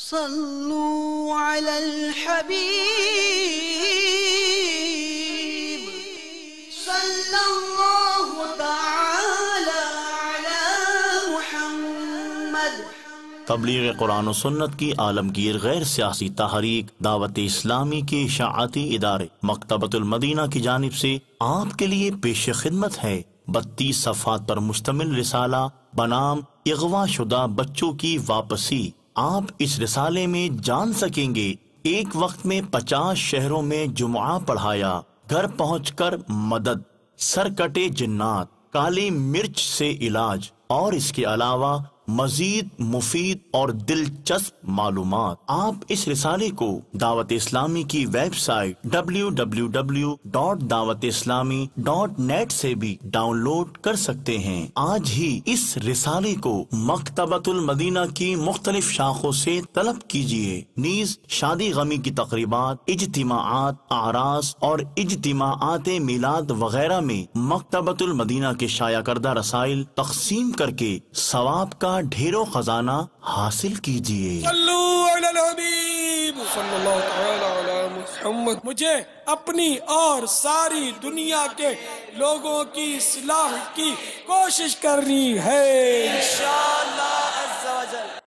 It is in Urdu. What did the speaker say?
صلوا على الحبيب صلى الله تعالى على محمد۔ تبلیغ قرآن و سنت کی عالمگیر غیر سیاسی تحریک دعوت اسلامی کے اشاعتی ادارے مکتبۃ المدینہ کی جانب سے آپ کے لیے پیش خدمت ہے 32 صفحات پر مشتمل رسالہ بنام اغوا شدہ بچوں کی واپسی۔ آپ اس رسالے میں جان سکیں گے ایک وقت میں 50 شہروں میں جمعہ پڑھایا، گھر پہنچ کر مدد، سر کٹے جنات، کالی مرچ سے علاج، اور اس کے علاوہ مزید مفید اور دلچسپ معلومات۔ آپ اس رسالے کو دعوت اسلامی کی ویب سائٹ www.dawatIslami.net سے بھی ڈاؤن لوڈ کر سکتے ہیں۔ آج ہی اس رسالے کو مکتبۃ المدینہ کی مختلف شاخوں سے طلب کیجیے۔ نیز شادی غمی کی تقریبات، اجتماعات، اعراس اور اجتماعات میلاد وغیرہ میں مکتبۃ المدینہ کے شائع کردہ رسائل تقسیم کر کے ثواب کا ڈھیروں خزانہ حاصل کیجیے۔ صلو علی الحبیب صلی اللہ تعالی علی محمد۔ مجھے اپنی اور ساری دنیا کے لوگوں کی اصلاح کی کوشش کرنی ہے انشاءاللہ۔